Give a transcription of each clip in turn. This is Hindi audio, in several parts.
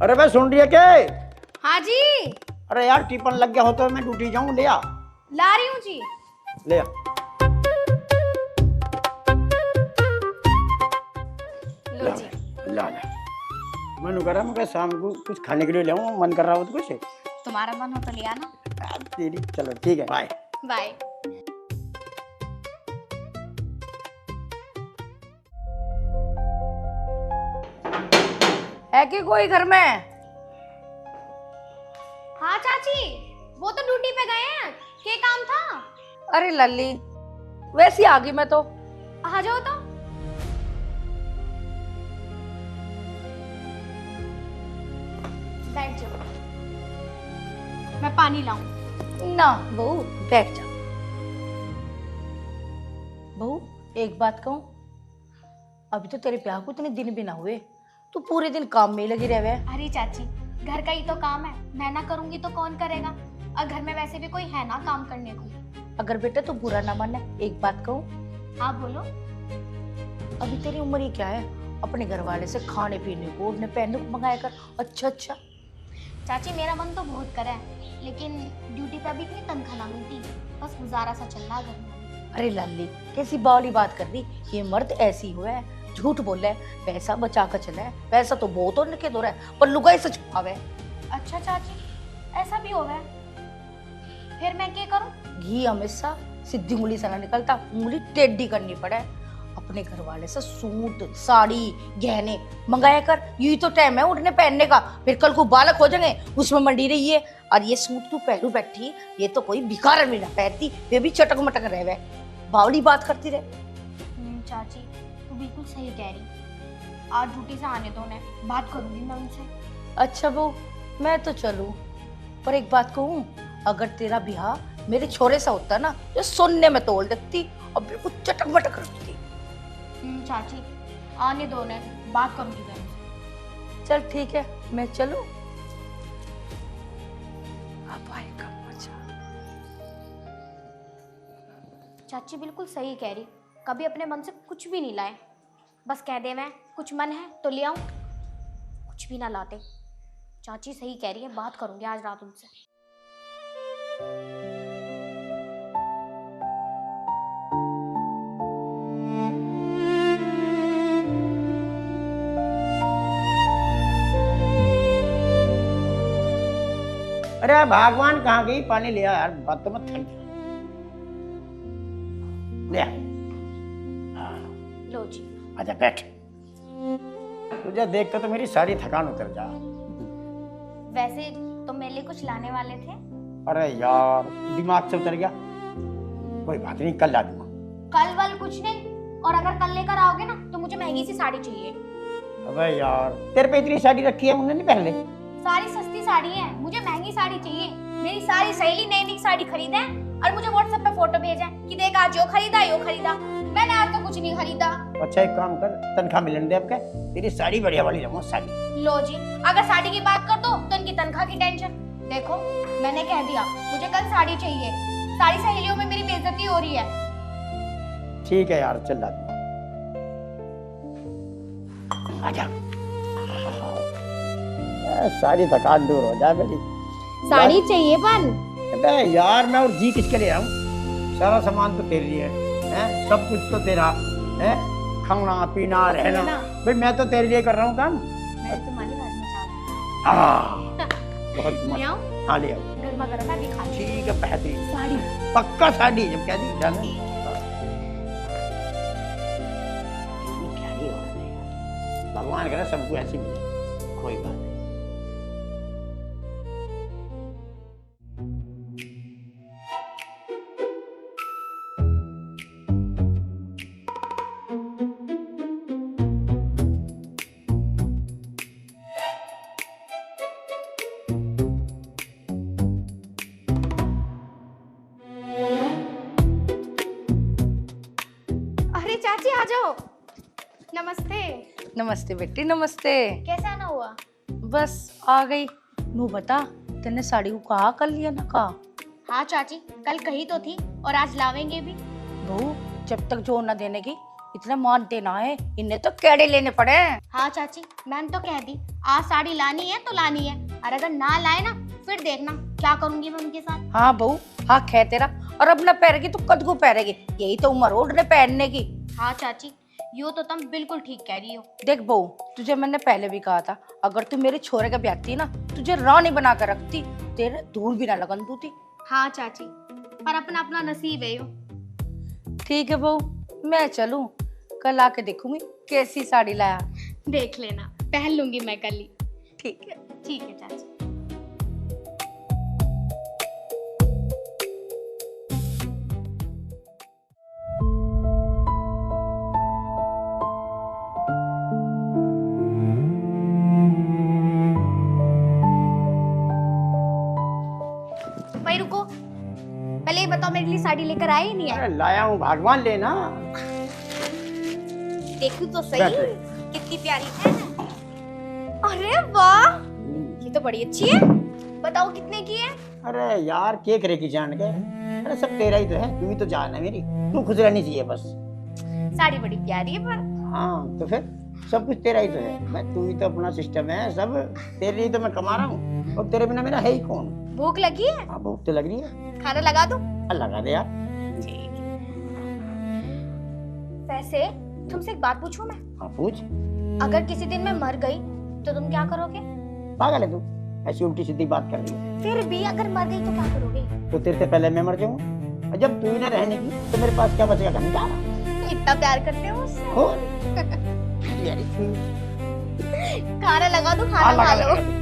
अरे भाई सुन रही है क्या? हाँ जी, अरे यार टिफिन लग गया हो तो मैं ड्यूटी जाऊं, ले आ। ला रही हूँ जी। ले आ। लो जी। ला ला। मन कर रहा मुझे शाम को कुछ खाने के लिए ले आऊं, मन कर रहा हो तो कुछ। तुम्हारा मन हो तो ले आना। तेरी चलो ठीक है, बाय। बाय। है कि कोई घर में? हाँ चाची, वो तो ड्यूटी पे गए हैं। क्या काम था? अरे लल्ली, वैसी आ गई मैं तो। आ जाओ तो। बैठ जाओ, मैं पानी लाऊं। ना बहू, बैठ जा। बहू एक बात कहूं, अभी तो तेरे ब्याह को इतने दिन भी ना हुए, तू पूरे दिन काम में ही लगी रहे। अरे चाची, घर का ही तो काम है, मैं ना करूंगी तो कौन करेगा? और घर में वैसे भी कोई है ना काम करने को। अगर बेटा तू बुरा ना माने, एक बात कहूं, हाँ बोलो। अभी तेरी उम्र ही क्या है, अपने घर वाले से खाने पीने को, उन्हें पहनने को मंगाया कर। अच्छा चाची मेरा मन तो बहुत करे है, लेकिन ड्यूटी पे अभी इतनी तनख्वाह ना मिलती, बस गुजारा सा चल रहा घर में। अरे लाली, कैसी बावली बात कर दी। ये मर्द ऐसी हुआ है, झूठ बोल रहा है, पैसा बचा कर चला है। पैसा तो बहुत और निकल रहा है, पर लुगाई से छुपावे। अच्छा चाची, ऐसा भी हो गया? फिर मैं क्या करूं? घी हमेशा सीधी उंगली से ना निकलता, उंगली टेढ़ी करनी पड़े। अपने घर वाले से सूट साड़ी गहने मंगाया कर, यही तो टाइम है उठने पहनने का। फिर कल को बालक हो जाएंगे, उसमें मंडी रही है। और ये सूट तू पहलू बैठी, ये तो कोई भिखार भी ना पहनती, वे भी चटक मटक रहे। बावली बात करती रहे। चाची तू बिल्कुल सही कह रही। आज ड्यूटी से आने दो, उन्हें बात करूंगी मैं उनसे। अच्छा वो मैं तो चलूं, पर एक बात कहूं, अगर तेरा ब्याह मेरे छोरे सा होता ना, तो सोने में तोल देती और बिल्कुल चटक मटक करती। चाची आने दो, उन्हें बात करूंगी मैं उनसे। चल ठीक है, मैं चलूं। अब आएगा मजा। चाची बिल्कुल सही कह रही, कभी अपने मन से कुछ भी नहीं लाए, बस कह दे मैं कुछ मन है तो ले आऊं, कुछ भी ना लाते। चाची सही कह रही है, बात करूंगी आज रात उनसे। अरे भगवान कहाँ गई? पानी ले आ यार, बात तो मत थक। ले आ। हाँ, लो जी। आजा बैठ। तुझे देख कर तो मेरी सारी थकान उतर जा। वैसे तो मेरे लिए कुछ लाने वाले थे। अरे यार दिमाग से उतर गया। कोई बात नहीं, कल ला दूंगा। कल वल कुछ नहीं, और अगर कल लेकर आओगे ना तो मुझे महंगी सी साड़ी चाहिए। अबे यार तेरे पे इतनी साड़ी रखी है, उन्होंने नहीं पहन ले। सारी सस्ती साड़ी है, मुझे महंगी साड़ी चाहिए। मेरी सारी सहेली नई नई साड़ी खरीदे और मुझे व्हाट्सएप पे फोटो भेजा कि देख आज यो खरीदा। मैंने आज तो कुछ नहीं खरीदा। अच्छा एक काम कर, तनख्वाह मिलने दे। अब क्या तेरी साड़ी बढ़िया वाली लूंगा साड़ी। लो जी, अगर साड़ी की बात कर दो तो इनकी तनख्वाह की टेंशन। देखो मैंने कह दिया मुझे कल साड़ी चाहिए। सारी सहेलियों में मेरी बेइज्जती हो रही है। ठीक है यार, चल ला दूंगा। आजा। सारी थकान दूर हो जाए मेरी। साड़ी चाहिए पर अबे यार मैं और जी किसके लिए आऊं? सारा सामान तो तेरे लिए है, सब कुछ तो तेरा है, खाना पीना रहना। भाई मैं तो तेरे लिए कर रहा हूँ काम। मैं तुम्हारी राजमा चावल बहुत ले मस्त। आऊं? हाँ ले आओ। गर्मा गर्म है, दिखा। ठीक है, बेहतरीन साड़ी पक्का साड़ी। जब क्या दी जाना क्या ही हो रहा है यार। भगवान करे सबको ऐसी मिले, कोई बात नहीं। अरे चाची आ जाओ। नमस्ते। नमस्ते बेटी, नमस्ते। कैसे आना हुआ? बस आ गई। नू बता, तेने साड़ी को कहा कर लिया ना कहा? हाँ चाची, कल कही तो थी और आज लावेंगे भी। बहू जब तक जोर न देने की, इतना मानते ना है, इन्हें तो कैडे लेने पड़े। हाँ चाची, मैंने तो कह दी आज साड़ी लानी है तो लानी है, और अगर ना लाए ना फिर देखना क्या करूंगी मैं उनके साथ। हाँ बहू, हक है तेरा, और अब न पहनेगी तो कद को पहनेगी, यही तो उम्र ओढ़ने पहनने की। हाँ चाची, यो तो तुम बिल्कुल ठीक कह रही हो। देख बहू, तुझे मैंने पहले भी कहा था, अगर तू मेरे छोरे का ब्याहती ना, तुझे रानी बना कर रखती, तेरे धूल भी ना लगन दूती। हाँ चाची, पर अपना अपना नसीब है यो। ठीक है बहू, मैं चलूं, कल आके देखूंगी कैसी साड़ी लाया। देख लेना, पहन लूंगी मैं कल ही। ठीक है। ठीक है चाची। भाई रुको, पहले ये बताओ मेरे लिए साड़ी लेकर आए ही नहीं आए? अरे लाया हूँ, भगवान लेना। देखो तो सही कितनी प्यारी है। अरे वाह, ये तो बड़ी अच्छी है। बताओ कितने की है? अरे यार क्या करेगी जान के, अरे सब तेरा ही तो है, तू ही तो जान है मेरी, तू खुश रहनी चाहिए बस। साड़ी बड़ी प्यारी है पर। हाँ तो फिर सब कुछ तेरा ही तो है, मैं तू ही तो अपना सिस्टम है, सब तेरे लिए तो मैं कमा रहा हूँ, और तेरे बिना मेरा है ही कौन। भूख लगी है? हाँ भूख तो लग रही है। खाना लगा दूं? लगा दे यार। ठीक है। वैसे तुमसे एक बात पूछूं मैं? हाँ पूछ। अगर किसी दिन मैं मर गई तो तुम क्या करोगे? पागल है तू, ऐसी उल्टी सीधी बात कर रही है। फिर भी अगर मर गई तो क्या करोगे? तो तेरे से पहले मैं मर जाऊंगा, और जब तू ही ना रहने की तो मेरे पास क्या बचेगा, घन का। इतना प्यार करते हो उससे? हो खाना लगा दूं, खाना खा लो।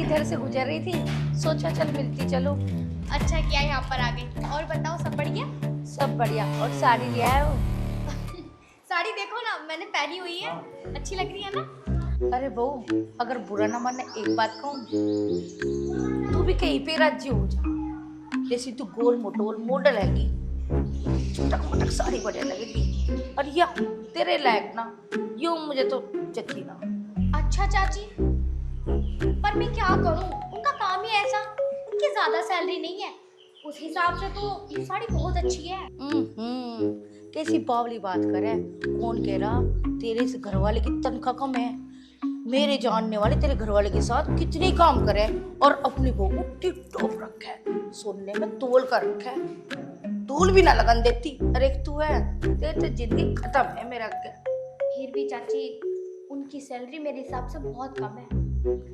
इधर से गुजर रही थी, सोचा चल मिलती चलो। अच्छा किया यहाँ पर आ गई। और बताओ सब बढ़िया? सब बढ़िया। और साड़ी लिया है वो? साड़ी देखो ना, मैंने पहनी हुई है, अच्छी लग रही है ना? अरे बहू, अगर बुरा ना माने एक बात कहूँ, तू भी कहीं पे राज्य हो जा, जैसी तू गोल मोटोल मॉडल हैगी, चटक मटक साड़ी बढ़िया लगेगी, और या तेरे लायक ना, यूं मुझे तो जची ना। अच्छा चाची, पर मैं क्या करूं, उनका काम ही ऐसा, उनकी ज्यादा सैलरी नहीं है, उस हिसाब से तो ये साड़ी बहुत अच्छी है। कैसी बावली बात करे, कौन कह रहा तेरे से घरवाले की तनख्वाह कम है? मेरे जानने वाले तेरे घरवाले के साथ कितने काम करे, और अपनी बहू को टिप टॉप रखा है, सोने में तोल कर रखा है, धूल भी ना लगन देती। अरे तू है, तेरे तो जिंदगी खत्म है मेरा। फिर भी चाची, उनकी सैलरी मेरे हिसाब से बहुत कम है।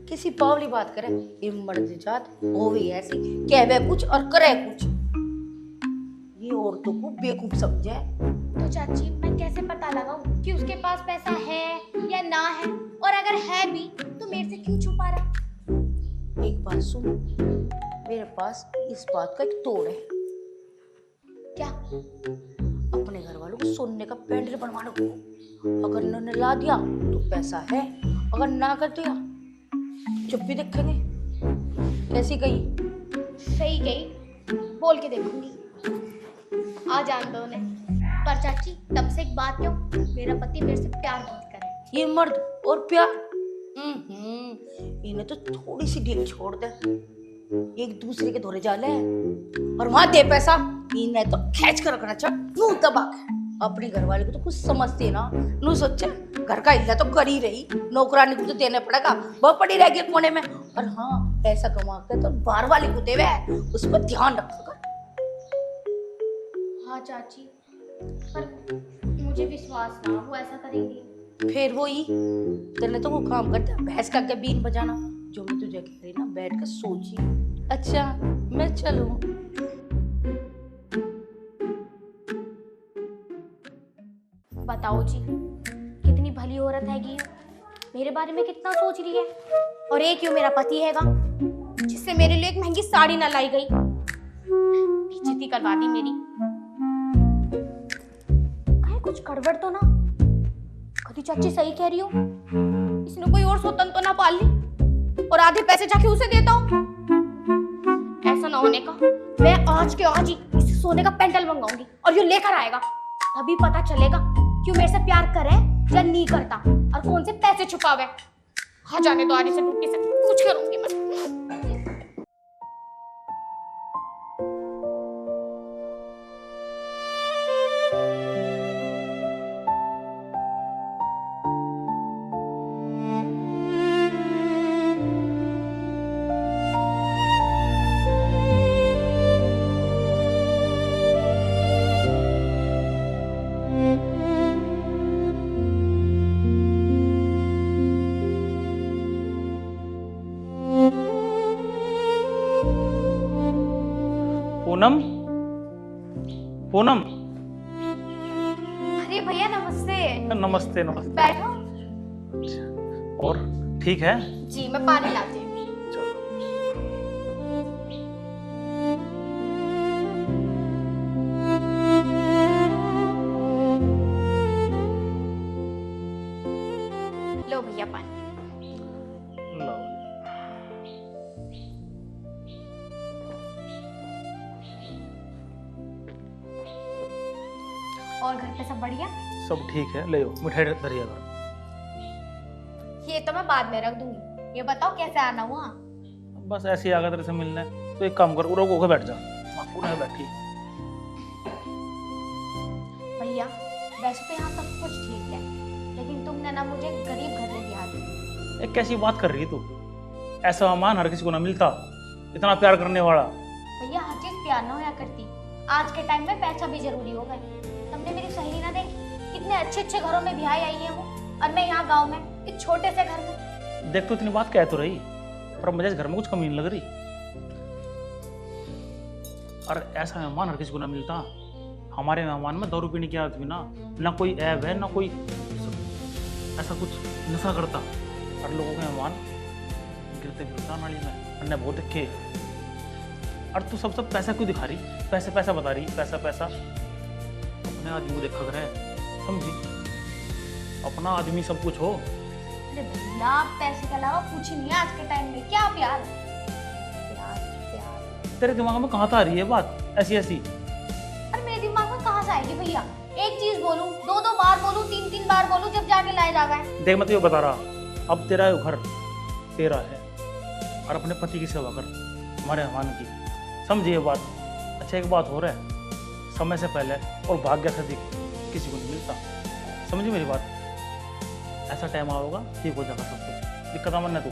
किसी बावली बात करे, ये मर्द जात हो भी ऐसी, कहवे कुछ और करे कुछ, ये औरतों को बेवकूफ समझे। तो चाची मैं कैसे पता लगाऊं कि उसके पास पैसा है या ना है, और अगर है भी तो मेरे से क्यों छुपा रहा? एक बात सुन, मेरे पास इस बात का एक तोड़ है। क्या? अपने घर वालों को सोने का पेंडल बनवाने को, अगर उन्होंने ला दिया तो पैसा है, अगर ना कर दिया जब भी देखेंगे। कैसी गई? सही गई, बोल के देखूंगी, आ जान दो उन्हें। पर चाची तब से एक बात क्यों, मेरा पति मेरे से प्यार बहुत करे। ये मर्द और प्यार, इन्हें तो थोड़ी सी ढील छोड़ दे, एक दूसरे के धोरे जाले और वहां दे पैसा, इन्हें तो खींच कर रखना चाह मुंह दबा के। अपने घर वाले को तो कुछ समझते ना, नू सोचे घर का हिस्सा तो कर ही रही, नौकरानी को तो देने पड़ेगा, वो पड़ी रहेगी कोने में, और हाँ पैसा कमा के तो बाहर वाले को देवे, उस पर ध्यान रखो। हाँ चाची, पर मुझे विश्वास ना वो ऐसा करेंगी। फिर वो ही तेने तो वो काम करता है, भैंस का क्या बीन बजाना, जो मैं तुझे कह रही ना, बैठ कर सोची। अच्छा मैं चलूं? बताओ जी, कितनी भली औरत हैगी, मेरे बारे में कितना सोच रही है, और एक क्यों मेरा पति हैगा जिससे मेरे लिए एक महंगी साड़ी ना लाई गई, बेइज्जती करवा दी मेरी। काहे कुछ कुछ गड़बड़ तो ना? कभी चाची सही कह रही हो, इसने कोई और सौतन तो ना पाल ली और आधे पैसे जाके उसे देता हूँ? ऐसा ना होने का, मैं आज के आज ही इसे सोने का पेंडल मंगाऊंगी और ये लेकर आएगा। तभी पता चलेगा कि वो मेरे से प्यार करे या नहीं करता और कौन से पैसे छुपावे। हाँ जाने दो, आज इसे टूटी से कुछ करूंगी मैं। पूनम, पूनम। अरे भैया नमस्ते। नमस्ते नमस्ते। बैठो। और ठीक है? जी मैं पानी लाती हूँ। लो भैया पानी। लो। और घर पे सब बढ़िया? सब ठीक है, ले मिठाई धरिया घर। ये तो मैं बाद में रख दूंगी, ये बताओ कैसे आना हुआ? बस ऐसे ही आ गया तेरे से मिलने, तो एक काम कर, उरो होके बैठ जा। पूनम बैठी। भैया वैसे तो यहाँ सब कुछ ठीक है, लेकिन तुमने ना मुझे गरीब घर में ब्याह दिया। एक कैसी बात कर रही है तू? ऐसा अमान हर किसी को ना मिलता, इतना प्यार करने वाला। भैया हर चीज प्यार ना होया करती, आज के टाइम में पैसा भी जरूरी हो गया। तुमने मेरी सहेली ना देखी, कितने अच्छे अच्छे घरों में ब्याह आई है वो, और मैं यहाँ गाँव में एक छोटे से घर में। देख तो इतनी बात कह तो रही, पर मुझे इस घर में कुछ कमी नहीं लग रही। और ऐसा मेहमान हर किसी को ना मिलता। हमारे मेहमान में दारू पीने की आदत भी ना कोई ऐब है, ना कोई ऐसा कुछ नशा करता। और लोगों के मेहमान गिरते फिरता नाली में, अन्य बहुत देखे। और तू सब पैसा क्यों दिखा रही? पैसे पैसा बता रही, पैसा पैसा। अपने आदमी को देखा करे, समझी? अपना आदमी सब कुछ हो। अरे भैया पैसे के अलावा कुछ ही नहीं है आज के टाइम में। क्या प्यार? प्यार प्यार। तेरे दिमाग में कहाँ से आ रही है बात ऐसी ऐसी? अरे मेरे दिमाग में कहाँ से आएगी भैया? एक चीज बोलूं, दो दो बार बोलूं, तीन तीन बार बोलूं, जब जाके लाया जावा है। देख मैं तुझे बता रहा, अब तेरा घर तेरा है, और अपने पति की सेवा कर, हमारे मेहमान की। समझिए बात। अच्छा एक बात हो रहा है, समय से पहले और भाग्य से अधिक किसी को नहीं मिलता। समझी मेरी बात? ऐसा टाइम आएगा, ठीक हो जाएगा सब कुछ। दिक्कत मन है तू।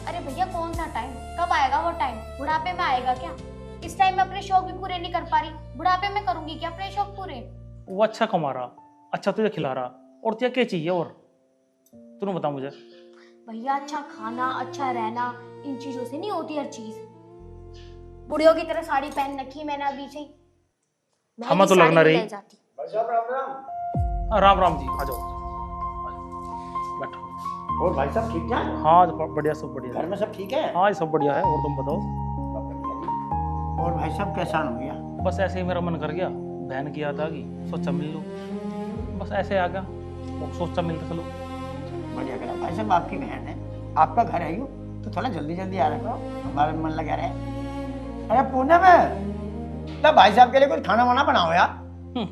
अरे भैया कौन सा टाइम? कब आएगा वो टाइम? बुढ़ापे में आएगा क्या? इस टाइम में अपने शौक भी पूरे नहीं कर पा रही, बुढ़ापे में करूंगी क्या अपने शौक पूरे? वो अच्छा कमा रहा, अच्छा तुझे खिला रहा, और तुझे क्या चाहिए? और तूने बता मुझे। भैया अच्छा खाना, अच्छा रहना, इन चीजों से नहीं होती हर चीज। बुढ़ियों की तरह साड़ी पहन रखी मैंने अभी से। हमें तो लगना रही। राम राम राम जी, आ जाओ बैठो। और भाई साहब ठीक ठाक? हाँ बढ़िया, सब बढ़िया। घर में सब ठीक है? हाँ सब बढ़िया है। और तुम बताओ? और भाई साहब कैसा हो गया? बस ऐसे ही मेरा मन कर गया, बहन की याद आ गई, सोचा मिल लूं। बस ऐसे आ गया, और सोचा मिलता चलो। बढ़िया करा भाई साहब, आपकी बहन है, आपका घर है यूँ, तो थोड़ा जल्दी जल्दी आ रखो, हमारा मन लगा रहे। अरे पूनम तब भाई साहब के लिए कुछ खाना वाना बनाओ यार।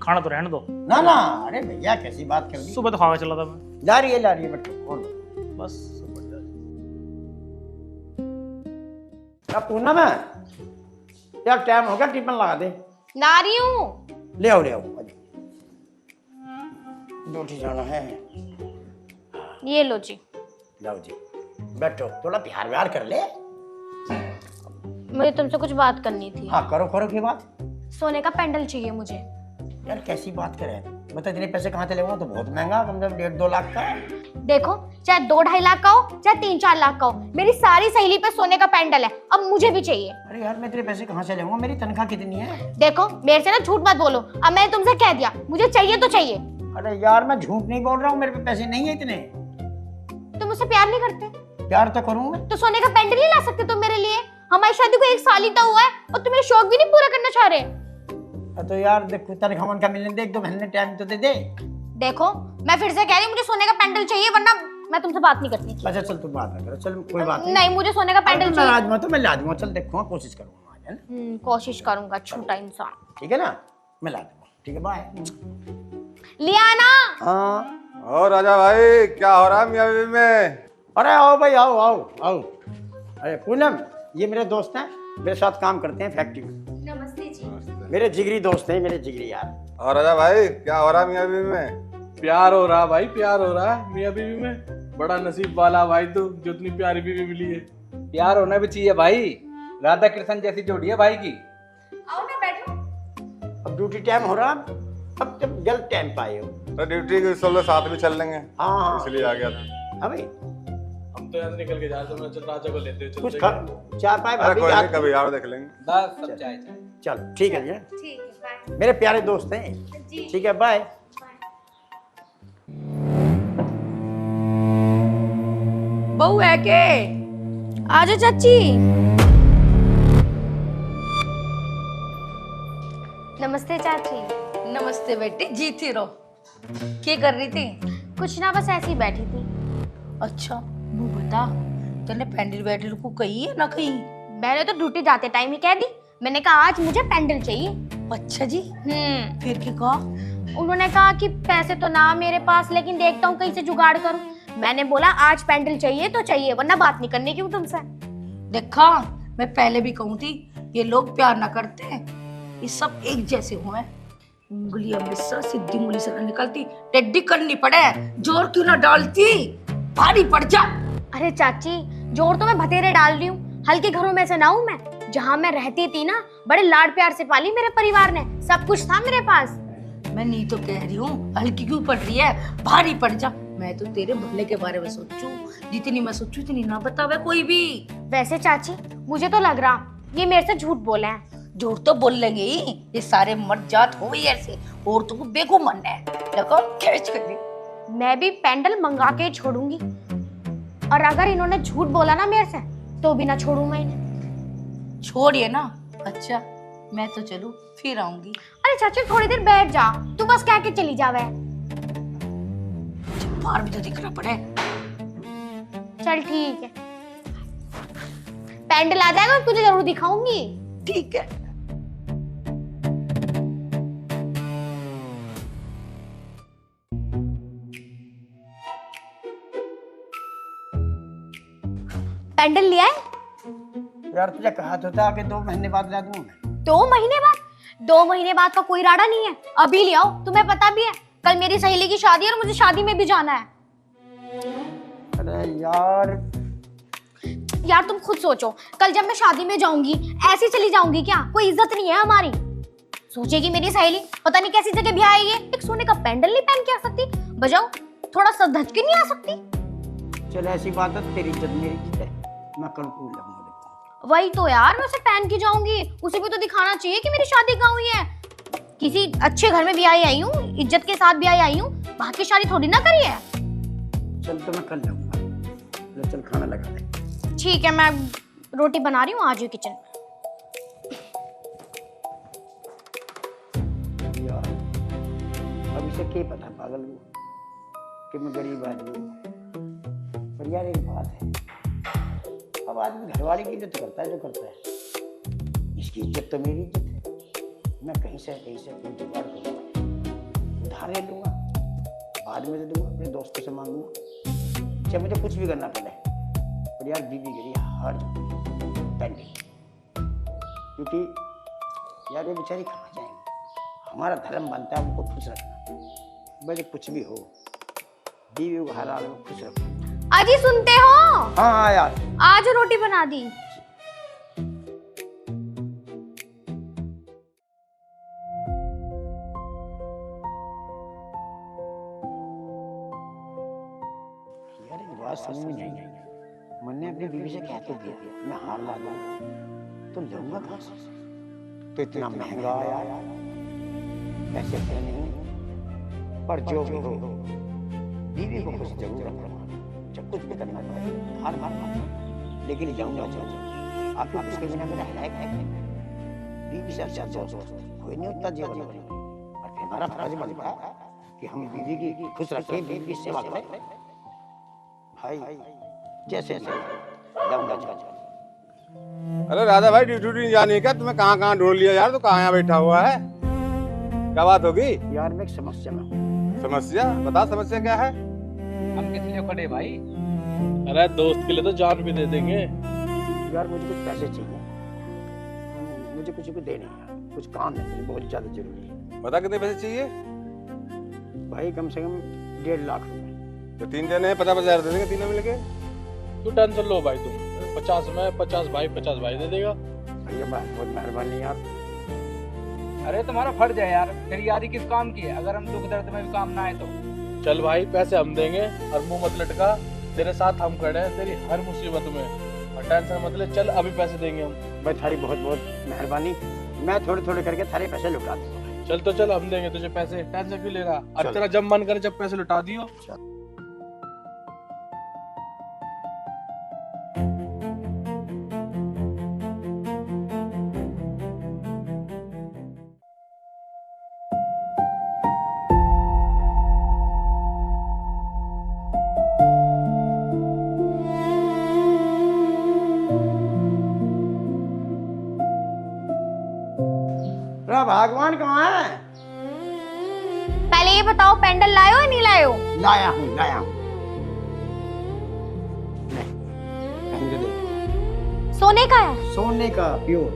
खाना तो रहने दो ना ना। अरे भैया कैसी बात कर दी? सुबह तो खावा चला था मैं। ला रही है बेटा। और बस सब बढ़िया। अब पूनम यार टाइम हो गया, टिफिन लगा दे। ला रही हूँ। ले आओ रोटी जाना है। ये लो जी। लाओ जी, बैठो, थोड़ा प्यार व्यार कर ले। मुझे तुमसे कुछ बात करनी थी। हाँ करो की बात। सोने का पेंडल चाहिए मुझे। यार कैसी बात करे, बता इतने पैसे कहाँ से लेगा? तो बहुत महंगा, कम से कम 1.5-2 लाख का है। देखो चाहे 2-2.5 लाख का हो, चाहे 3-4 लाख का हो, मेरी सारी सहेली पे सोने का पेंडल है, अब मुझे भी चाहिए। अरे यार मैं तेरे पैसे कहाँ से लूंगा? मेरी तनख्वाह कितनी है? देखो मेरे से ना झूठ मत बोलो, अब मैंने तुमसे कह दिया मुझे चाहिए तो चाहिए। अरे यार मैं झूठ नहीं बोल रहा हूँ, मेरे पे पैसे नहीं है इतने। तुम मुझसे प्यार नहीं करते? प्यार तो करूँ मैं। तो सोने का पेंडल नहीं ला सकते तुम मेरे लिए? हमारी शादी को 1 साल ही तो हुआ है और तुम मेरे शौक भी नहीं पूरा करना चाह रहे। तो यार देखो तनख्वाह का मिलने दे, 1-2 महीने टाइम तो दे दे। देखो मैं फिर से कह रही हूँ मुझे सोने का पेंडल चाहिए, वरना मैं तुमसे बात नहीं करती। अच्छा चल तू बात ना करो, चल कोई बात नहीं। नहीं मुझे सोने का पेंडल चाहिए। नाराज मत हो, मैं ला दूंगा, चल देखूंगा, कोशिश करूंगा आज, है ना? कोशिश करूंगा, छूटा इंसान। ठीक है ना, मैं ला दूंगा, ठीक है, बाय। लिया ना? हाँ। और राजा भाई क्या हो रहा है मियां बीवी में? अरे आओ भाई, आओ आओ आओ। अरे पूनम, ये मेरे दोस्त हैं, मेरे साथ काम करते हैं फैक्ट्री में। नमस्ते जी। मेरे जिगरी दोस्त हैं, मेरे जिगरी यार। और राजा भाई क्या हो रहा है मियां बीवी में? प्यार हो रहा भाई, प्यार हो रहा है मियां बीवी में। बड़ा नसीब वाला भाई तू, जो इतनी प्यारी बीवी मिली है। प्यार होना भी चाहिए भाई, राधा कृष्ण जैसी जोड़ी है भाई की। आओ ना बैठो। अब ड्यूटी टाइम हो रहा, अब जब जल्द टाइम पाए हो। तो ड्यूटी के सोलो साथ में चल लेंगे, हाँ हाँ, इसलिए आ गया था। हाँ भाई, हम तो यहाँ से निकल के जा रहे थे, मैं चल राजा को लेते हुए कुछ चलते खा, चार पाए अरे भाभी कोई के नहीं, हाथ- कभी और देख लेंगे। बस सब चाय चाय। चल ठीक है जी, ठीक है, बाय। मेरे प्यारे दोस्त हैं, ठीक है, बाय। बहू है के? आजा चाची। नमस्ते चाची। नमस्ते बेटी, जीती रहो। क्या कर रही थी? कुछ ना, बस ऐसे ही बैठी थी। अच्छा मुँह बता, तूने पेंडल वेंडल को कही है ना कही? मैंने तो ड्यूटी जाते टाइम ही कह दी, मैंने कहा आज मुझे पेंडल चाहिए। अच्छा जी, फिर क्या कहा? उन्होंने कहा कि पैसे तो ना मेरे पास, लेकिन देखता हूँ कहीं से जुगाड़ करूँ। मैंने बोला आज पेंडल चाहिए तो चाहिए, वरना बात नहीं करने की हूँ तुमसे। देखा, मैं पहले भी कहूँ थी ये लोग प्यार ना करते हैं, ये सब एक जैसे हुए। उंगली अमृतसर सीधी उंगली से ना निकलती, टेढ़ी करनी पड़े, जोर क्यों ना डालती, भारी पड़ जा। अरे चाची, जोर तो मैं बतेरे डाल रही हूँ, हल्के घरों में से ना हूँ मैं। जहाँ मैं रहती थी ना, बड़े लाड प्यार से पाली मेरे परिवार ने, सब कुछ था मेरे पास। मैं नहीं तो कह रही हूँ हल्की क्यों पड़ रही है, भारी पड़ जा। मैं तो तेरे भले के बारे में सोचूं, जितनी मैं सोचूं इतनी ना बतावे कोई भी। वैसे चाची, मुझे तो लग रहा ये मेरे से झूठ बोले हैं। झूठ तो बोल लेंगे ही, ये सारे मर्द जात हो गई ऐसे, औरतों को बेगुमान है। देखो खींच कर दी। मैं भी पेंडल मंगा के छोड़ूंगी, और अगर इन्होंने झूठ बोला ना मेरे से, तो भी ना छोड़ूंगा इन्हें। छोड़िए ना। अच्छा मैं तो चलूं, फिर आऊंगी। अरे चाची थोड़ी देर बैठ जा, तू बस कह के चली जावे। बाहर भी तो दिखना पड़े। चल ठीक है, पेंडल आ जाएगा तुझे जरूर दिखाऊंगी। ठीक है। पेंडल लिया है? यार तुझे कहा तो था कि 2 महीने बाद ला दूंगा मैं। 2 महीने बाद? 2 महीने बाद का कोई राड़ा नहीं है, अभी ले आओ। तुम्हें पता भी है कल मेरी सहेली की शादी है और मुझे शादी में भी जाना है। अरे यार तुम खुद सोचो, कल जब मैं शादी में जाऊंगी ऐसी चली जाऊंगी क्या? कोई इज्जत नहीं है हमारी। सोचेगी मेरी सहेली पता नहीं कैसी जगह भी आई है, एक सोने का पेंडल नहीं पहन के आ सकती? बजाओ, थोड़ा सा धज के नहीं आ सकती? चल ऐसी बात है, तेरी इज्जत मेरी इज्जत है, मैं कल को लगूंगा। वही तो यार, मैं उसे पहन के जाऊंगी, उसे भी तो दिखाना चाहिए कि मेरी शादी कहाँ हुई है। किसी अच्छे घर में भी आई हूँ, इज्जत के साथ भी आई हूँ, बाकी शादी थोड़ी ना करी है। चल तो मैं कल जाऊंगा, ले चल खाना लगा दे। ठीक है, मैं रोटी बना रही हूँ, आ जाओ किचन में। यार अब इसे क्या पता पागल को कि मैं गरीब आदमी हूँ। पर यार एक बात है, अब आदमी घरवाले की इज्जत करता है जो करता है, इसकी इज्जत तो मेरी इज्जत है। मैं कहीं से कोई जुगाड़ करूँगा, उधार ले लूँगा, बाद में दे दूँगा, अपने दोस्तों से मांगूंगा, चाहे मुझे कुछ भी करना पड़े। पर यार बीबी गिरी हर पेंडिंग, क्योंकि यार ये बेचारी कहाँ जाएंगे। हमारा धर्म बनता है उनको खुश रखना, भले कुछ भी हो, बीवी को हर हाल में खुश रखो। अजी सुनते हो? हाँ यार, आज रोटी बना दी। यार एक बात समझ में नहीं आई, मैंने अपनी बीवी से कह तो दिया मैं हार ला दूँ तो लूंगा कहाँ से? तो इतना महंगा आया, पैसे थे नहीं, पर जो भी हो बीवी को खुश जरूर रखना, जब कुछ भी करना पड़े हार मार, लेकिन जाऊंगा जरूर। आपको उसके बिना मेरा है बीवी से अच्छा दोस्त कोई नहीं होता जीवन में, और फिर हमारा फर्ज बनता है कि हम बीवी की खुश रखें, बीवी की सेवा करें। भाई जैसे जाऊंगा चाचा। अरे राधा भाई ड्यूटी नहीं जानी क्या? तुम्हें कहाँ कहाँ ढूंढ लिया यार, तो कहाँ यहाँ बैठा हुआ है? क्या बात होगी? यार मैं एक समस्या में हूँ। समस्या बता, समस्या क्या है? हम किस लिए खड़े भाई? अरे दोस्त के लिए तो जान भी दे देंगे। यार मुझे कुछ पैसे चाहिए, मुझे कुछ को देने हैं, कुछ काम है, मुझे बहुत ज्यादा जरूरी है। बता कितने पैसे चाहिए? भाई कम से कम 1.5 लाख रुपए। तो 3 जने हैं, 50,000 दे देंगे तीनों मिलके। तू टेंशन लो भाई, तुम 50 में 50 भाई दे देगा। भैया बहुत मेहरबानी यार। अरे तुम्हारा फर्ज है यार, तेरी यारी किस काम की है? अगर हम दुख दर्द में भी काम ना आए तो चल भाई, पैसे हम देंगे और मुंह मत लटका, तेरे साथ हम खड़े हैं तेरी हर मुसीबत में, और टेंशन मत ले। चल अभी पैसे देंगे हम। भाई थारी बहुत बहुत मेहरबानी, मैं थोड़े थोड़े करके थारे पैसे लौटा दूंगा। चल तो चल, हम देंगे तुझे पैसे, टेंशन क्यों ले रहा? और चल। तेरा जब मन करे जब पैसे लौटा दियो। भगवान कहाँ है? पहले ये बताओ पेंडल लायो या नहीं लायो? लाया हूँ लाया हूँ। ले, पहन के देख। सोने का है? सोने का प्योर।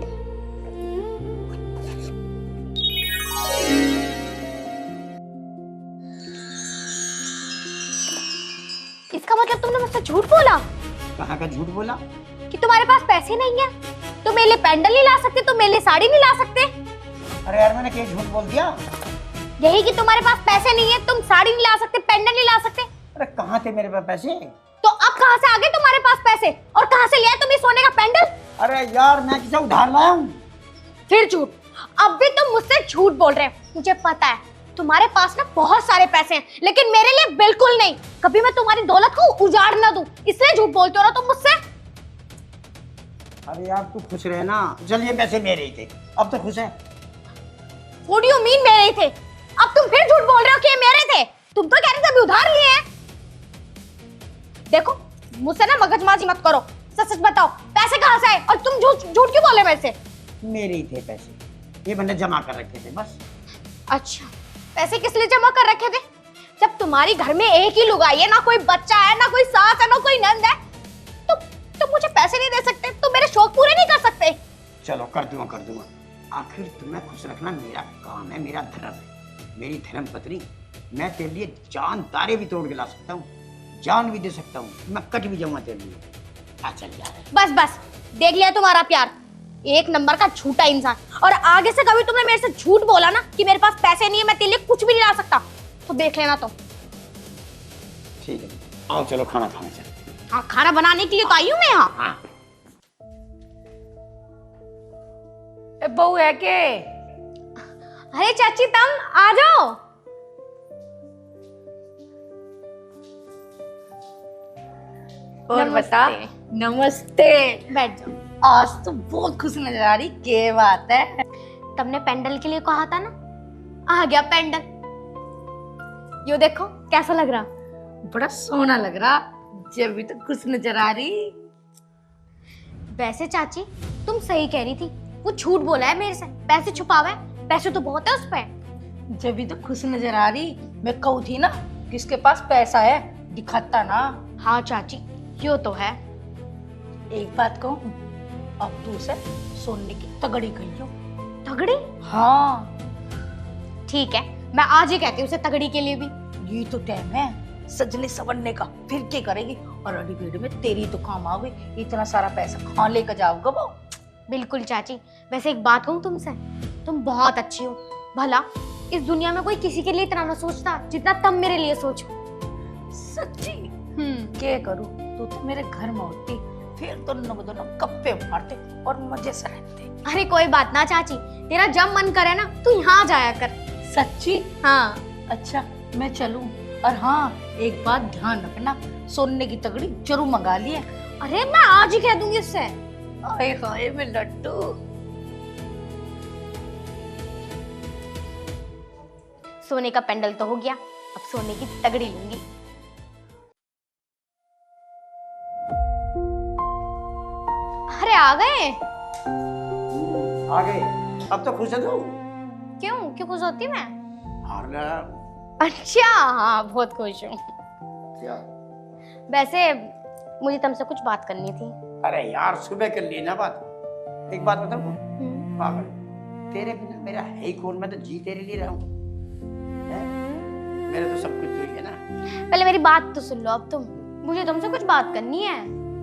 इसका मतलब तुमने मुझसे झूठ बोला कहाँ का झूठ बोला? कि तुम्हारे पास पैसे नहीं है? तुम मेरे लिए पेंडल नहीं ला सकते, तुम मेरे लिए साड़ी नहीं ला सकते? अरे यार मैंने क्या झूठ बोल दिया? यही कि तुम्हारे पास पैसे नहीं है, तुम साड़ी नहीं ला सकते, पेंडल नहीं ला सकते। अरे कहाँ थे मेरे पास पैसे? तो अब कहाँ से आ गए तुम्हारे पास पैसे, और कहाँ से लिया तुम ये सोने का पेंडल? अरे यार मैं किसे उधार लाया हूँ? फिर झूठ। अब भी तुम मुझसे झूठ बोल रहे हो। मुझे पता है तुम्हारे पास ना बहुत सारे पैसे हैं, लेकिन मेरे लिए बिल्कुल नहीं। कभी मैं तुम्हारी दौलत को उजाड़ ना दूं, इसलिए झूठ बोलते हो ना तुम मुझसे। अरे यार तू खुश रहे ना, चल ये पैसे मेरे ही थे, अब तो खुश है। What do you mean मेरे ही थे? अब तुम फिर झूठ बोल रहे हो कि ये मेरे थे। तुम तो कह रहे थे अभी उधार लिए हैं। देखो मुझसे ना मगजमारी मत करो, सच सच बताओ पैसे कहाँ से आए, और तुम झूठ क्यों बोले मेरे से? मेरे ही थे पैसे, ये मैंने जमा कर रखे थे बस। अच्छा, पैसे किस लिए जमा कर रखे थे? जब तुम्हारी घर में एक ही लुगाई है, ना कोई बच्चा है, ना कोई सास है, ना कोई नंद है, तो मुझे पैसे नहीं दे सकते? तो मेरे शौक पूरे नहीं कर सकते? चलो कर दूंगा। आखिर तुम्हें खुश रखना मेरा काम है, मेरा धर्म है, मेरी धर्म पत्नी। मैं तेरे लिए जान तारे भी तोड़ के ला सकता हूँ, जान भी दे सकता हूँ, मैं कट भी जाऊंगा तेरे लिए। आ चल यार। बस देख लिया तुम्हारा प्यार, एक नंबर का झूठा इंसान। और आगे से कभी तुमने मेरे से झूठ बोला ना कि मेरे पास पैसे नहीं है, मैं तेरे लिए कुछ भी नहीं ला सकता, तो देख लेना तुम। ठीक है आओ चलो खाना खाने चलो। हाँ, खाना बनाने के लिए तो आई हूँ मैं यहाँ। हाँ बहू है के? अरे चाची तुम आ जाओ। और बता। नमस्ते। बैठ जाओ। आज तो बहुत खुश नजर आ रही, क्या बात है? तुमने पेंडल के लिए कहा था ना, आ गया पेंडल। यो देखो कैसा लग रहा? बड़ा सोना लग रहा, जब भी तो खुश नजर आ रही। वैसे चाची तुम सही कह रही थी, वो झूठ बोला है मेरे से, पैसे छुपावे, पैसे तो बहुत है उस पे। जब भी तो खुश नजर आ रही, मैं कहूँ थी ना किसके पास पैसा है, दिखाता ना। हाँ चाची यो तो है। एक बात कहूँ, अब तू से सोने की तगड़ी गई हो। तगड़ी? हाँ ठीक है, मैं आज ही कहती हूँ उसे तगड़ी के लिए भी। ये तो टाइम है सजने संवरने का, फिर क्या करेगी? और अड़ी बेड़ी में तेरी तो काम आ गई, इतना सारा पैसा कहाँ लेकर जाओगे वो? बिल्कुल चाची। वैसे एक बात कहूँ तुमसे, तुम बहुत अच्छी हो। भला इस दुनिया में कोई किसी के लिए इतना ना सोचता जितना तुम मेरे लिए सोचो। सच्ची? क्या करूँ, तू तो मेरे घर में होती, फिर तो दोनों गप्पे मारते और मजे से रहते। अरे कोई बात ना चाची, तेरा जब मन करे ना तू यहाँ जाया कर। सच्ची? हाँ। अच्छा मैं चलूं, और हाँ एक बात ध्यान रखना, सोने की तगड़ी जरूर मंगा लिया। अरे मैं आज ही कह दूंगी उससे। हाय हाय मैं लड्डू। सोने का पेंडल तो हो गया, अब सोने की तगड़ी लूंगी। अरे आ गए? आ गए। अब तो खुश है तू? क्यों क्यों खुश होती मैं? हार गया। अच्छा हाँ, बहुत खुश हूँ। क्या? वैसे मुझे तुमसे कुछ बात करनी थी। अरे यार सुबह कर ली ना बात। एक बात बताऊँ पागल, तेरे बिना मेरा है ही कौन, मैं तो जी तेरे लिए रहा हूँ। मेरा तो सब कुछ तो ही है ना। पहले मेरी बात तो सुन लो, अब तुम, मुझे तुमसे कुछ बात करनी है।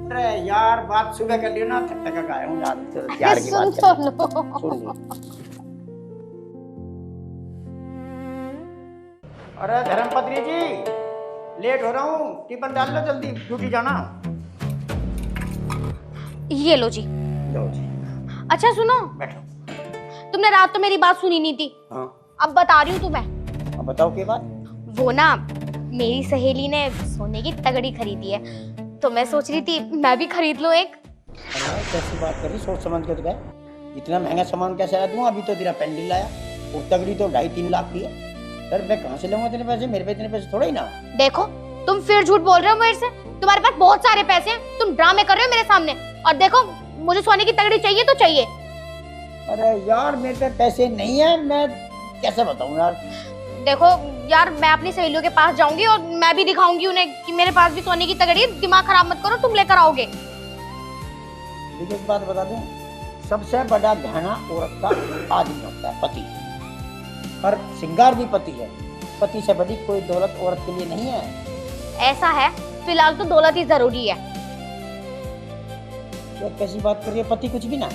अरे यार बात सुबह कर लियो ना, थक थक आया हूँ यार। चलो प्यार की सुन बात तो कर। लो। सुन लो। अरे धर्मपत्नी जी, लेट हो रहा हूँ, टिफिन डाल लो जल्दी, ड्यूटी जाना। ये लो जी। लो जी, अच्छा सुनो, बैठो। तुमने रात तो मेरी बात सुनी नहीं थी, हाँ अब बता रही हूँ तुम्हें। अब बताओ क्या बात। वो ना, मेरी सहेली ने सोने की तगड़ी खरीदी है, तो मैं सोच रही थी मैं भी खरीद लूं एक। अरे कैसी बात करी, सोच समझ के तो गए। इतना महंगा सामान कैसे ला दूं? अभी तो तेरा पेंडल लाया, और तगड़ी तो 2.5-3 लाख की है। सर मैं कहाँ से लूंगा इतने पैसे? मेरे पे इतने पैसे थोड़े ही ना। देखो तुम फिर झूठ बोल रहे हो मेरे से, तुम्हारे पास बहुत सारे पैसे हैं, तुम ड्रामे कर रहे हो मेरे सामने। और देखो मुझे सोने की तगड़ी चाहिए तो चाहिए। अरे यार मेरे पे पैसे नहीं है, मैं कैसे बताऊं यार। देखो यार, मैं अपनी सहेलियों के पास जाऊंगी और मैं भी दिखाऊंगी उन्हें कि मेरे पास भी सोने की तगड़ी है। दिमाग खराब मत करो, तुम लेकर आओगे। देखिए एक बात बता दूं, सबसे बड़ा गहना औरत का आदमी होता है, पति। और श्रृंगार भी पति है। पति से बड़ी कोई दौलत औरत के लिए नहीं है। ऐसा है, फिलहाल तो दौलत ही जरूरी है। तो कैसी बात कर रही है, पति कुछ भी ना?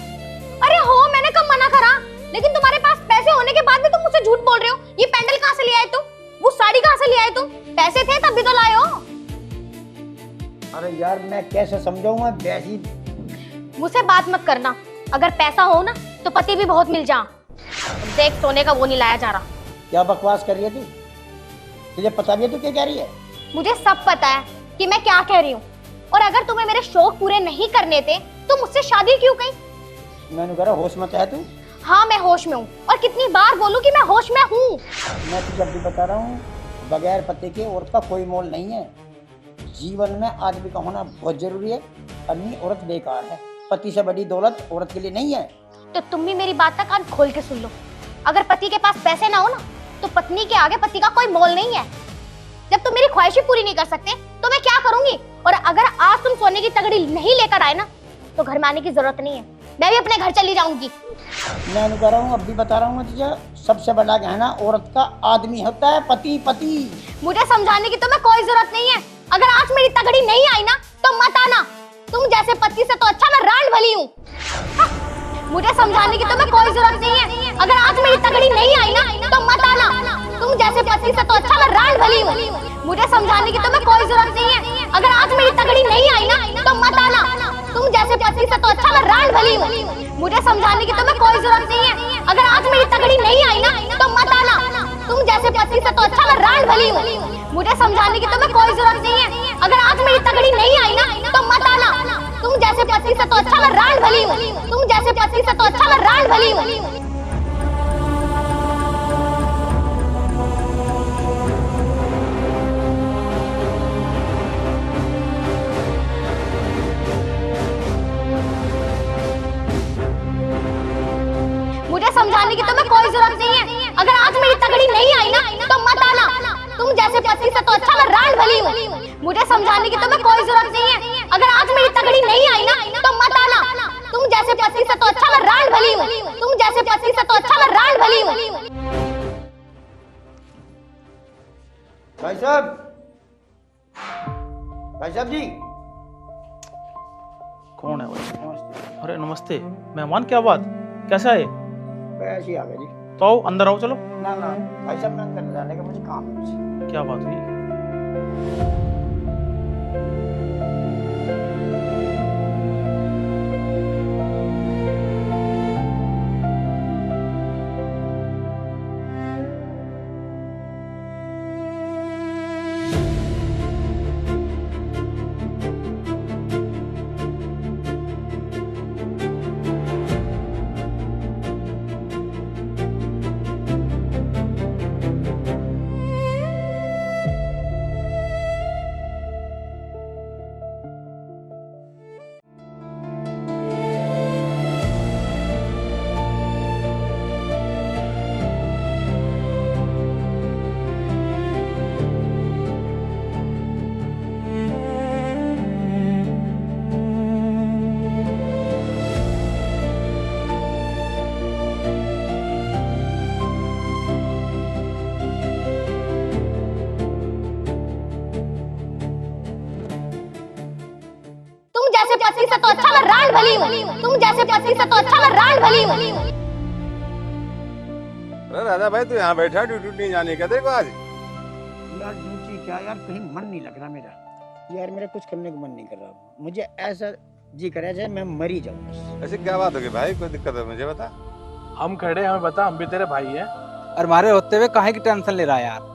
अरे हो, मैंने कब मना करा? लेकिन तुम्हारे पास पैसे होने के बाद भी तुम मुझसे झूठ बोल रहे हो। ये पेंडल कहाँ से ले आए तुम? वो साड़ी कहाँ से ले आए तुम? पैसे थे तब भी तो लाए हो। अरे यार मैं कैसे समझाऊंगा वैसी। मुझसे बात मत करना, अगर पैसा हो ना तो पति भी बहुत मिल जा। देख सोने का वो नहीं लाया जा रहा। क्या बकवास कर रही है तू? तुझे पता भी है तू क्या कह रही है? मुझे सब पता है कि मैं क्या कह रही हूँ, और अगर तुम्हें मेरे शौक पूरे नहीं करने थे तो मुझसे शादी क्यों की? मैंने कहा होश में है तू। हाँ मैं होश में हूँ, और कितनी बार बोलूं कि मैं होश में हूँ। मैं तुझे अभी बता रहा हूँ, बगैर पति के औरत का कोई मोल नहीं है। जीवन में आदमी का होना बहुत जरूरी है, अन्य औरत बेकार है। पति से बड़ी दौलत औरत के लिए नहीं है। तो तुम भी मेरी बात का कान खोल के सुन लो। अगर पति के पास पैसे ना हो ना तो पत्नी के आगे पति का कोई मोल नहीं है। जब तुम मेरी ख्वाहिशें पूरी नहीं कर सकते तो मैं क्या करूंगी? और अगर आज तुम सोने की तगड़ी नहीं लेकर आए ना तो घर में आने की जरूरत नहीं है, मैं भी अपने घर चली जाऊंगी। मैं नहीं कह रहा हूँ, अभी बता रहा हूँ तुझे, सबसे बड़ा गहना औरत का आदमी होता है, पति। पति मुझे समझाने की तुम्हें कोई जरूरत नहीं है। अगर आज मेरी तगड़ी नहीं आई ना तो मत आना। तुम जैसे पति से तो अच्छा मैं रांड भली हूँ। मुझे समझाने की तुम्हें कोई जरूरत नहीं है। अगर आज मेरी तगड़ी नहीं आई ना तो मत आना। तुम जैसे पति से तो अच्छा मैं रांड भली हूँ। मुझे समझाने की तुम्हें कोई जरूरत नहीं है। अगर आज मेरी तगड़ी नहीं आई ना तो मत आना। तुम जैसे पति से तो अच्छा मैं रांड भली हूँ। मुझे समझाने की तुम्हें कोई जरूरत नहीं है। अगर आज मेरी तगड़ी नहीं आई ना तो मत आना। तुम जैसे पति से तो अच्छा मैं रांड भली हूँ। मुझे समझाने की तुम्हें कोई जरूरत नहीं है। अगर आज मेरी तगड़ी नहीं आई ना तो मत आना। तुम जैसे पति से तो अच्छा मैं रांड भली हूँ। तुम जैसे पति से तो अच्छा मैं रांड भली हूँ। मुझे समझाने की तुम्हें कोई जरूरत नहीं है। अगर आज मेरी तगड़ी नहीं आई ना तो मत आना। तुम जैसे पति से तो अच्छा मैं रांड भली हूँ। मुझे समझाने की तुम्हें कोई जरूरत नहीं है। अगर आज मेरी तगड़ी नहीं आई ना तो मत आना। तुम जैसे पति से तो अच्छा मैं रांड भली हूँ। तुम जैसे पति से तो अच्छा मैं रांड भली हूँ। भाई साहब, भाई साहब जी। कौन है भाई? नमस्ते। अरे नमस्ते मेहमान, क्या बात, कैसा है? ऐसे ही आ गए जी। तो आओ अंदर आओ, चलो। ना ना भाई साहब, मैं अंदर जाने का मुझे काम है कुछ। क्या बात हुई? भली हूँ, तुम जैसे पति से तो अच्छा मैं रांड भली हूँ। अरे राधा भाई तू यहाँ बैठा, ड्यूटी नहीं जाने का तेरे को आज? यार ड्यूटी क्या यार, कहीं मन नहीं लग रहा मेरा यार, मेरा कुछ करने को मन नहीं कर रहा। मुझे ऐसा जी करे जाए मैं मरी जाऊँ। ऐसे क्या बात होगी भाई, कोई दिक्कत है मुझे बता। हम खड़े, हमें बता, हम भी तेरे भाई हैं। और हमारे होते हुए काहे की टेंशन ले रहा है यार?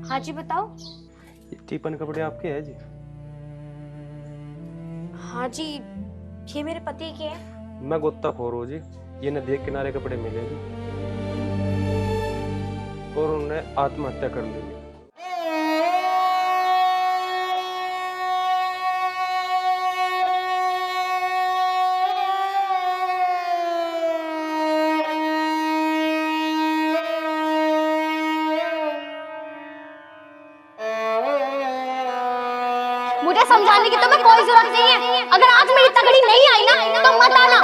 हाँ जी बताओ। टिफन कपड़े आपके हैं जी? हाँ जी, ये मेरे पति के हैं। मैं गोताखोर हूँ जी, ये नदी के किनारे कपड़े मिले जी और उन्होंने आत्महत्या कर ली। मुझे समझाने की तुम्हें कोई जरूरत नहीं है। अगर आज मेरी तगड़ी नहीं आई ना तो मत आना।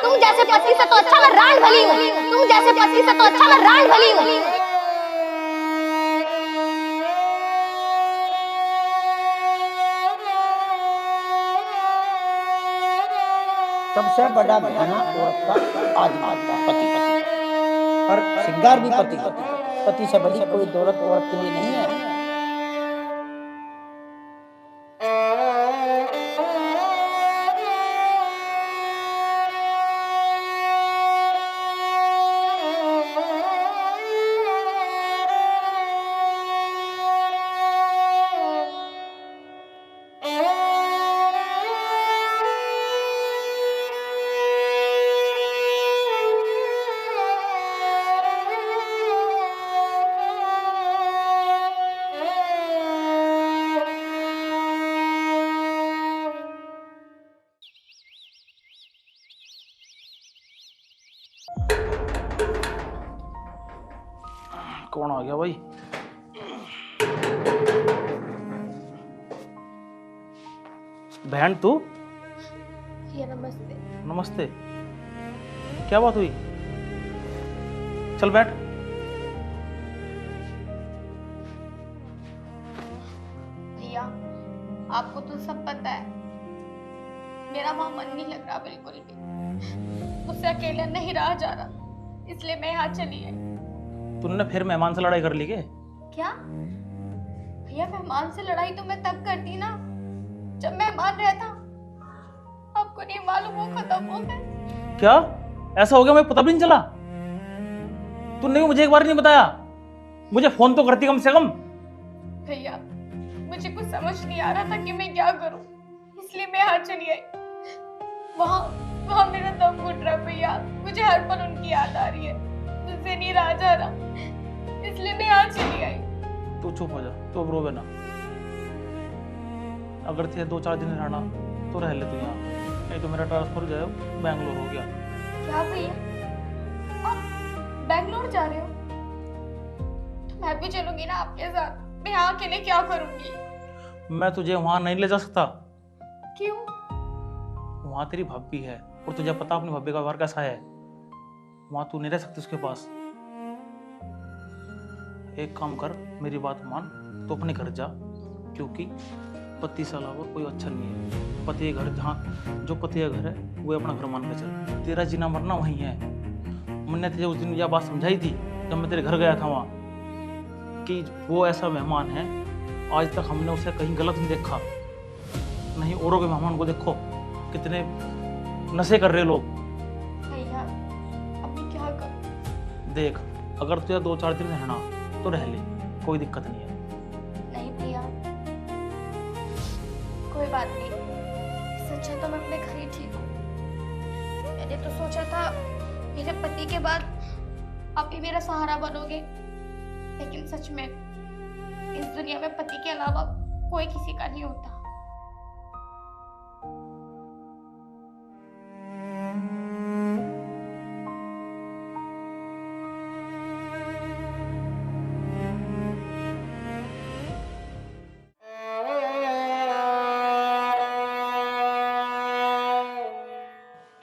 तुम जैसे पति से तो अच्छा मैं रांड भली हूँ, तुम जैसे पति से तो अच्छा मैं रांड भली हूँ। सबसे बड़ा बहाना औरत का आदमी का पति और श्रृंगार भी पति से बड़ी कोई दौलत औरत के लिए नहीं है। कौन आ गया भाई? बहन तू? ये नमस्ते। नमस्ते। क्या बात हुई? चल बैठ। भैया आपको तो सब पता है, मेरा वहां मन नहीं लग रहा बिल्कुल भी। मुझसे अकेले नहीं रहा जा रहा, इसलिए मैं यहाँ चली आई। तूने फिर मेहमान से लड़ाई कर ली क्या? क्या भैया, मेहमान से लड़ाई तो मैं तब करती ना जब मेहमान रहता। आपको नहीं मालूम वो खत्म हो गए। क्या ऐसा हो गया? मुझे पता भी नहीं चला। तूने मुझे एक बार नहीं बताया? मुझे फोन तो करती कम से कम। भैया मुझे कुछ समझ नहीं आ रहा था कि मैं क्या करूं, इसलिए मैं यहाँ चली आई। वहाँ मेरा दम घुट रहा भैया, मुझे हर पल उनकी याद आ रही है, मुझसे नहीं रहा जा रहा, इसलिए मैं यहाँ चली आई। तू चुप हो जा, तू अब रोवे ना। अगर थे 2-4 दिन रहना तो रह ले तू यहाँ, नहीं तो मेरा ट्रांसफर जो है बैंगलोर हो गया। क्या भैया, आप बैंगलोर जा रहे हो? तो मैं भी चलूंगी ना आपके साथ। मैं यहाँ अकेले क्या करूंगी? मैं तुझे वहां नहीं ले जा सकता। क्यों? वहां तेरी भाभी है और तुझे पता अपनी भाभी का व्यवहार कैसा है। वहां तू नहीं रह सकती उसके पास। एक काम कर, मेरी बात मान, तो अपने घर जा, क्योंकि पति से अलावा कोई अच्छा नहीं है। पति का घर जहाँ जो पति का घर है वो अपना घर मान के चल। तेरा जीना मरना वहीं है। मैंने तुझे उस दिन यह बात समझाई थी जब मैं तेरे घर गया था वहाँ, कि वो ऐसा मेहमान है, आज तक हमने उसे कहीं गलत नहीं देखा, नहीं औरों के मेहमान को देखो कितने नशे कर रहे लोग। भैया अभी क्या करूं? देख अगर तुझे 2-4 दिन रहना तो रह ले, कोई दिक्कत नहीं है। नहीं भैया कोई बात नहीं, इससे अच्छा तो मैं अपने घर ही ठीक हूँ। मैंने तो सोचा था मेरे पति के बाद आप ही मेरा सहारा बनोगे, लेकिन सच में इस दुनिया में पति के अलावा कोई किसी का नहीं होता।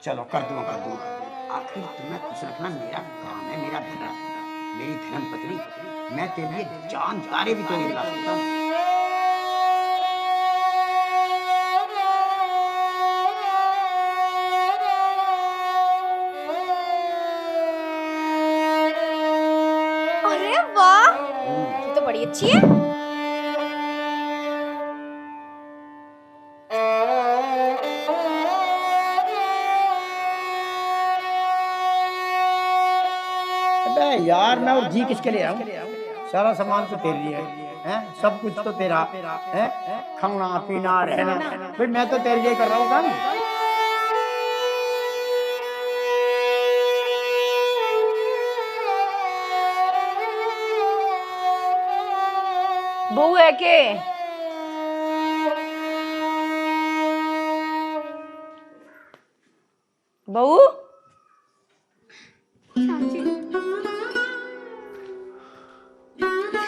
चलो कर दूंगा। आखिर तुम्हें खुश रखना मेरा काम है, मेरा धर्म, मेरी धर्म पत्नी। मैं तेरे लिए जान जाने भी तो नहीं ला सकता। अरे वाह, ये तो बड़ी अच्छी है। अबे यार मैं और जी किसके लिए आऊं? सारा सामान तो तेरे लिए है, सब कुछ तो तेरा है, खाना पीना रहना, भाई मैं तो तेरे लिए कर रहा हूँ काम। बहू है के? बहू चाची,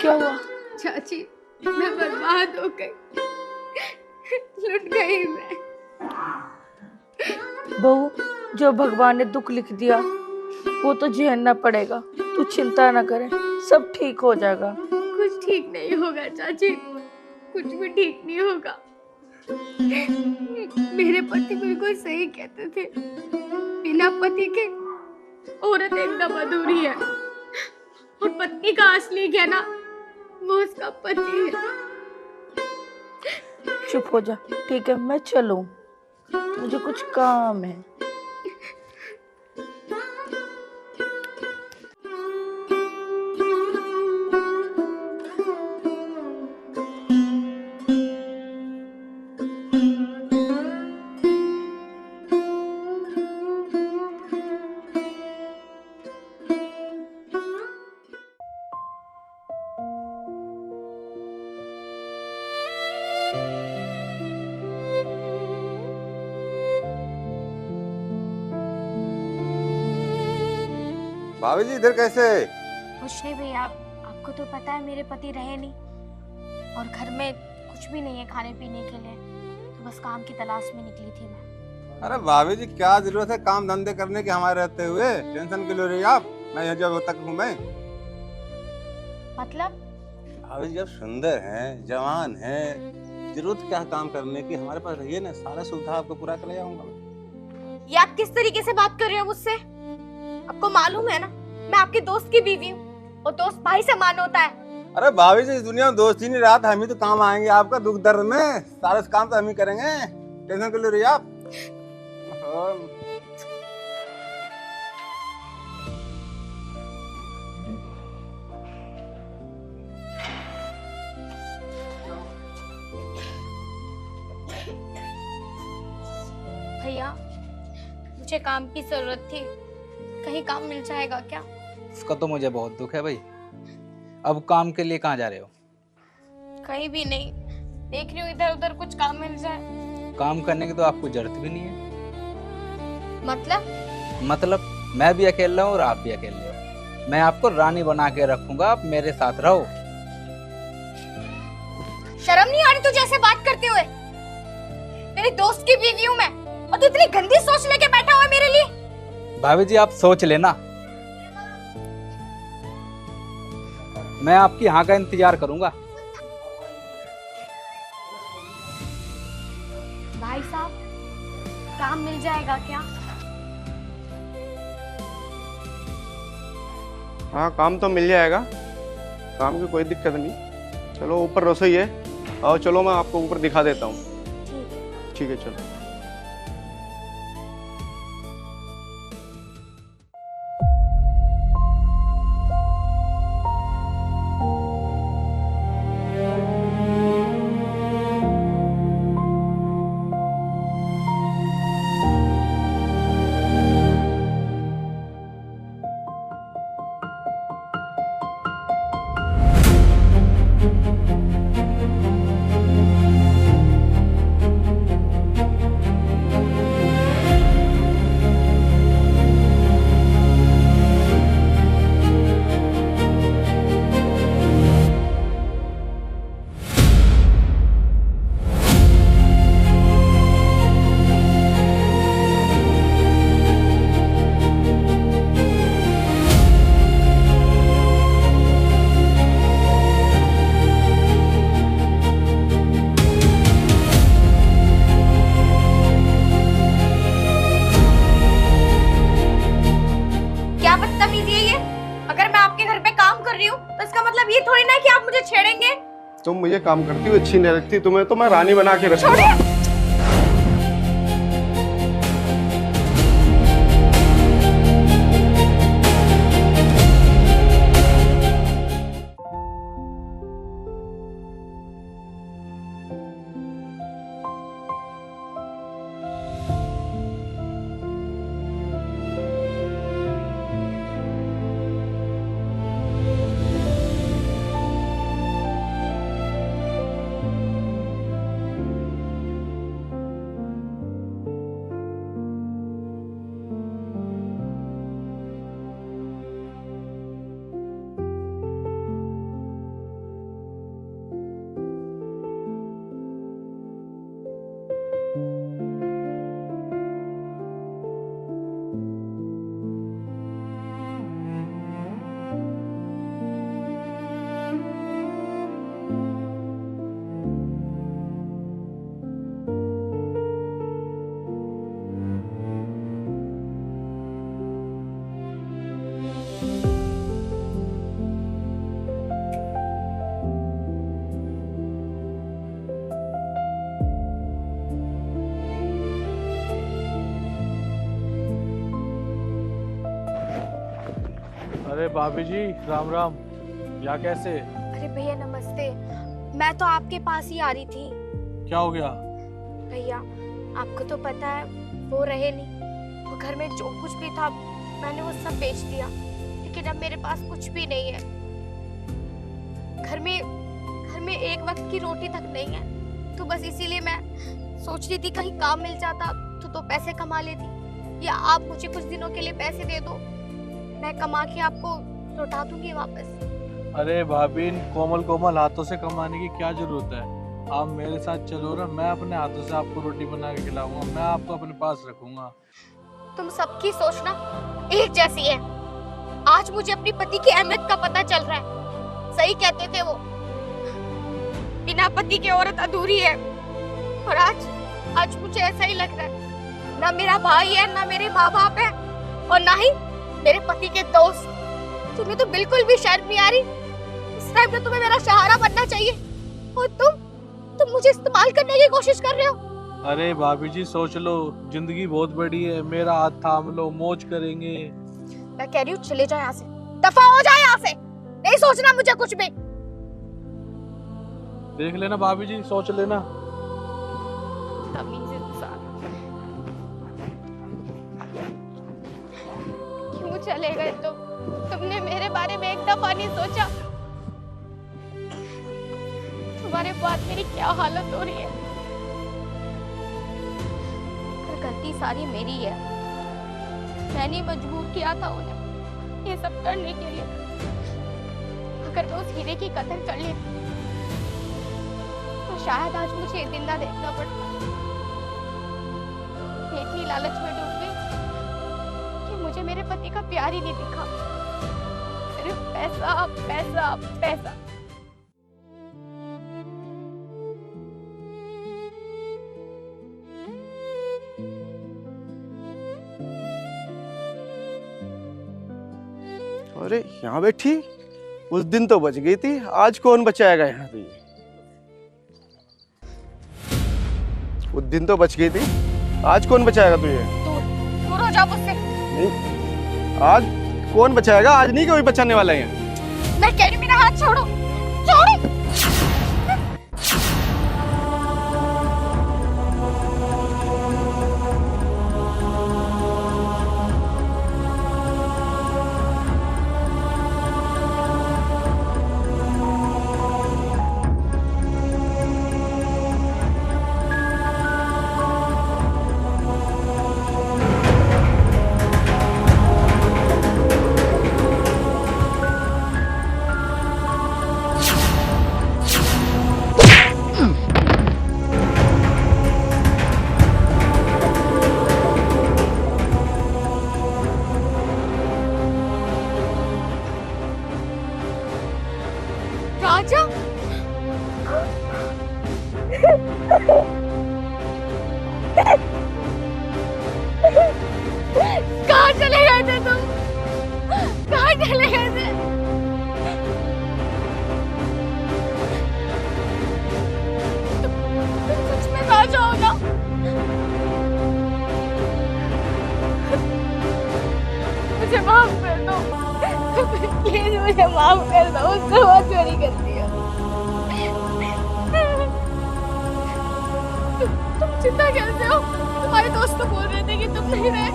क्या हुआ? चाची मैं बर्बाद हो गई, लुट गई मैं। बहू जो भगवान ने दुख लिख दिया वो तो झेलना पड़ेगा, तू चिंता ना करे, सब ठीक हो जाएगा। कुछ ठीक नहीं होगा चाची, कुछ भी ठीक नहीं होगा। मेरे पति बिल्कुल सही कहते थे, बिना पति के औरत एकदम अधूरी है, और पत्नी का असली गहना वो उसका पति है। चुप हो जा, ठीक है मैं चलूं, मुझे कुछ काम है। भाभी जी इधर कैसे? कुछ नहीं भैया, आपको तो पता है मेरे पति रहे नहीं, और घर में कुछ भी नहीं है खाने पीने के लिए, तो बस काम की तलाश में निकली थी मैं। अरे भाभी जी क्या जरूरत है काम धंधे करने की हमारे रहते हुए, टेंशन क्यों ले रही आप? मैं यहाँ जब तक हूँ मैं। मतलब? भाभी जी आप सुंदर हैं, जवान हैं, जरूरत क्या काम करने की, हमारे पास रहिए ना, सारा सुविधा आपको पूरा कर जाऊंगा। ये आप किस तरीके से बात कर रहे हो मुझसे? आपको मालूम है ना मैं आपके दोस्त की बीवी हूँ, और दोस्त भाई समान होता है। अरे भाभी जी इस दुनिया में दोस्त ही नहीं रहा, हम ही तो काम आएंगे आपका दुख दर्द में, सारे काम तो हम ही करेंगे, टेंशन क्यों ले रही आप? भैया मुझे काम की जरूरत थी, कहीं काम मिल जाएगा क्या? उसका तो मुझे बहुत दुख है भाई। अब काम के लिए कहाँ जा रहे हो? कहीं भी नहीं, देख रही हूँ इधर उधर कुछ काम मिल जाए। काम करने की तो आपको जरूरत भी नहीं है। मतलब मैं भी अकेला हूँ और आप भी अकेले हो। मैं आपको रानी बना के रखूंगा, आप मेरे साथ रहो। शर्म नहीं आ रही तुझे ऐसे बात करते हुए? तेरी दोस्त की बीवी हूँ मैं, और तू इतनी गंदी सोच लेके बैठा हुआ है मेरे लिए। भाभी जी आप सोच लेना, मैं आपकी हाँ का इंतजार करूंगा। भाई साहब काम मिल जाएगा क्या? हाँ काम तो मिल जाएगा, काम की कोई दिक्कत नहीं। चलो ऊपर रसोई है, आओ चलो मैं आपको ऊपर दिखा देता हूँ। ठीक है। ठीक है चलो। क्या बदतमीजी है ये? अगर मैं आपके घर पे काम कर रही हूँ तो इसका मतलब ये थोड़ी ना है कि आप मुझे छेड़ेंगे। तुम मुझे काम करती हुई अच्छी नहीं लगती, तुम्हें तो मैं रानी बना के रखूंगा। छोड़िए। अरे भाभी जी राम राम, या कैसे? अरे भैया नमस्ते। मैं तो आपके पास ही आ रही थी। क्या हो गया? भैया आपको तो पता है वो रहे नहीं, वो घर में जो कुछ भी था मैंने वो सब बेच दिया, लेकिन अब मेरे पास कुछ भी नहीं है। घर में एक वक्त की रोटी तक नहीं है, तो बस इसीलिए मैं सोच रही थी कहीं काम मिल जाता तो पैसे कमा लेती, या आप मुझे कुछ दिनों के लिए पैसे दे दो, मैं कमा के आपको लौटा दूंगी वापस। अरे भाभी, इन कोमल कोमल हाथों से कमाने की क्या जरूरत है? आप मेरे साथ चलो ना, मैं अपने हाथों से आपको रोटी बना के खिलाऊंगा, मैं आपको अपने पास रखूंगा। तुम सबकी सोचना एक जैसी है। आज मुझे अपने पति की अहमियत का पता चल रहा है। सही कहते थे वो, बिना पति के औरत अधूरी है, और आज मुझे ऐसा ही लग रहा है। ना मेरा भाई है, ना मेरे माँ बाप है, और ना ही मेरे पति के दोस्त। तुम्हें तो बिल्कुल भी शर्म नहीं आ रही। इस टाइम पे तुम्हें मेरा सहारा बनना चाहिए, और तुम मुझे इस्तेमाल करने की कोशिश कर रहे हो। अरे भाभी जी सोच लो, जिंदगी बहुत बड़ी है, मेरा हाथ थाम लो, मौज करेंगे। मैं कह रही हूँ चले जाओ यहाँ से, दफा हो जाए यहाँ से, नहीं सोचना मुझे कुछ भी। देख लेना भाभी जी, सोच लेना। तमीज़ इंसान। क्यों चले गए तुमने मेरे बारे में एक दफा नहीं सोचा? तुम्हारे बाद मेरी क्या हालत हो रही है। पर गलती सारी मेरी है, मैंने मजबूर किया था उन्हें ये सब करने के लिए। अगर मैं उस हीरे की कदर कर लेती तो शायद आज मुझे ये दिन ना देखना पड़ता। बेटी लालच में डूब गई कि मुझे मेरे पति का प्यार ही नहीं दिखा, सिर्फ पैसा पैसा पैसा। अरे यहाँ बैठी, उस दिन तो बच गई थी, आज कौन बचाएगा यहाँ से? उस दिन तो बच गई थी, आज कौन बचाएगा तुझे? दूर हो जाओ मुझसे। नहीं, आज कौन बचाएगा? आज नहीं कोई बचाने वाला है। मैं कह रही हूँ, मेरा हाथ छोड़ो, छोड़ो। राजा, कहाँ चले गए थे तुम? कहाँ चले गए थे? तुम सच में राजा हो ना? मुझे माफ कर दो, प्लीज मुझे माफ कर दो, उससे बहुत चोरी कर दिया। तुम चिंता कैसे हो? तुम्हारे दोस्त तो बोल रहे थे कि तुम नहीं रहे।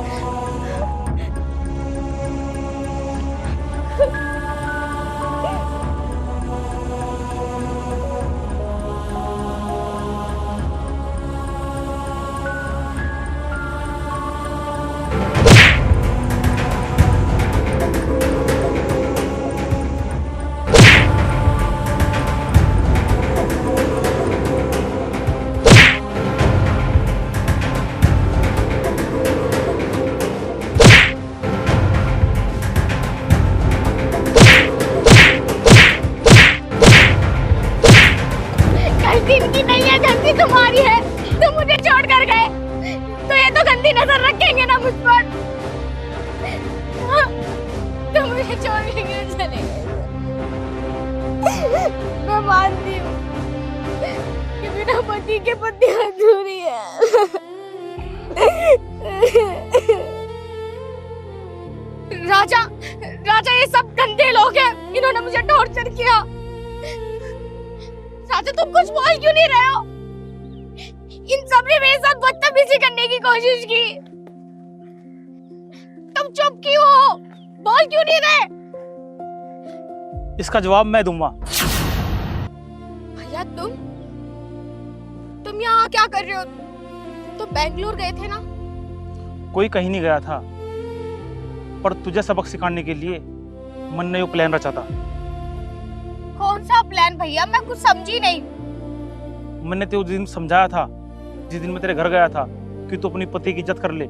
गलती इनकी नहीं है, गलती तुम्हारी है। तुम मुझे छोड़ कर गए तो ये तो गंदी नजर रखेंगे ना मुझ पर। तुम मुझे छोड़ के क्यों चले गए? मैं मानती हूँ कि बिना पति के पत्नी अधूरी है। राजा, राजा ये सब गंदे लोग हैं, इन्होंने मुझे टॉर्चर किया। राजा तुम कुछ बोल क्यों नहीं रहे हो? इन सब ने मेरे साथ बदतमीजी करने की कोशिश की, तुम चुप क्यों हो? बोल क्यों नहीं रहे? इसका जवाब मैं दूंगा। भैया तुम यहाँ क्या कर रहे हो? तुम बेंगलुरु गए थे ना? कोई कहीं नहीं गया था, पर तुझे सबक सिखाने के लिए मन ने यो प्लान रचा था। कौन सा प्लान भैया? मैं कुछ समझी नहीं। मैंने तो उस दिन समझाया था, जिस दिन मैं तेरे घर गया था, कि तू अपनी पति की इज्जत कर ले,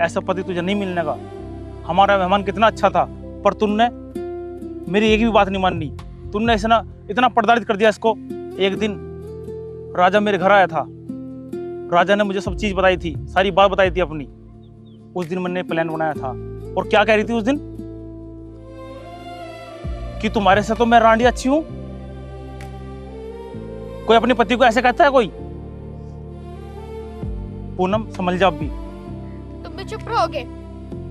ऐसा पति तुझे नहीं मिलने का। हमारा मेहमान कितना अच्छा था, पर तुमने मेरी एक भी बात नहीं मानी। तुमने इतना प्रताड़ित कर दिया इसको। एक दिन राजा मेरे घर आया था, राजा ने मुझे सब चीज बताई थी, सारी बात बताई थी अपनी। उस दिन मैंने प्लान बनाया था, और क्या कह रही थी उस दिन कि तुम्हारे से तो मैं रांडी अच्छी हूं। कोई अपने पति को ऐसे कहता है कोई? पूनम समझ जा। अब भी तुम भी चुप रहोगे,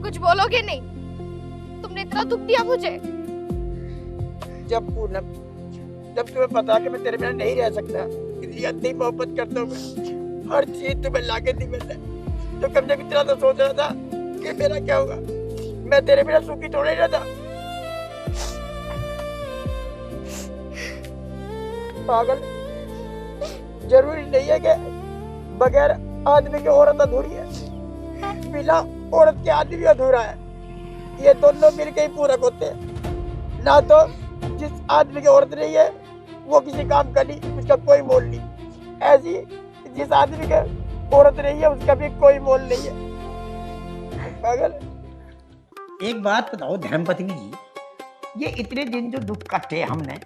कुछ बोलोगे नहीं? तुमने इतना दुख दिया मुझे। जब पूनम, जब तुम्हें पता कि मैं तेरे बिना नहीं रह सकता, इतनी अंधी मोहब्बत करता हूँ मैं, हर चीज तुम्हें लाके दी मैंने, तो कम से कम इतना तो सोच रहा था कि मेरा क्या होगा। मैं तेरे बिना सुखी थोड़ा ही रहता। पागल, जरूरी नहीं है कि बगैर आदमी की औरत अधूरी है, बिना औरत के आदमी भी अधूरा है। ये दोनों मिलकर ही पूरक होते हैं। ना तो जिस आदमी की औरत नहीं है वो किसी काम का नहीं, उसका कोई मोल नहीं। ऐसी जिस आदमी की औरत नहीं है उसका भी कोई मोल नहीं है। पागल। एक बात बताओ धर्मपत्नी जी, ये इतने दिन जो दुख काटे हमने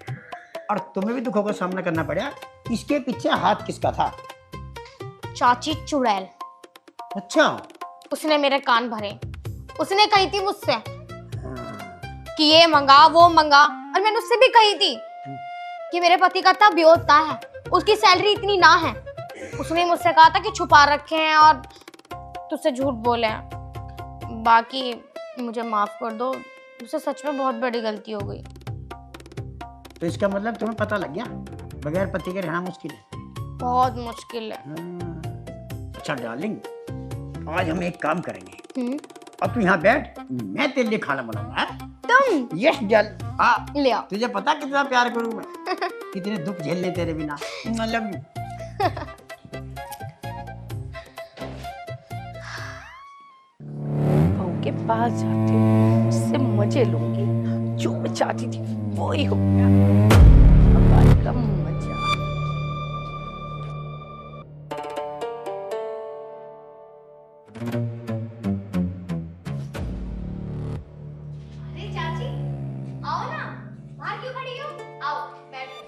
और तुम्हें भी दुखों का सामना करना पड़ा, इसके पीछे हाथ किसका था? चाची चुड़ैल। अच्छा, उसने मेरे कान भरे। उसने कही थी मुझसे कि ये मंगा वो मंगा, और मैंने उससे भी कही थी कि मेरे पति का तब होता है, उसकी सैलरी इतनी ना है, उसने मुझसे कहा था कि छुपा रखे हैं और तुझसे झूठ बोले हैं। बाकी मुझे माफ कर दो, मुझसे सच में बहुत बड़ी गलती हो गई। तो इसका मतलब तुम्हें पता लग गया बगैर पति के रहना मुश्किल है। बहुत मुश्किल है। अच्छा डार्लिंग, आज हम एक काम करेंगे। अब तू यहाँ बैठ, मैं तेरे लिए खाना बनाऊंगा। तुम? यस डल। हाँ ले आओ। तुझे पता कितना प्यार करूँ मैं, कितने दुख झेलने तेरे बिना। I love you। बहू के पास जाती हूँ, उससे मजे लूंगी। जो मैं चाहती थी वो ही हो गया। अब आएगा मजा। अरे चाची, आओ ना, बाहर क्यों खड़ी हो? आओ बैठो।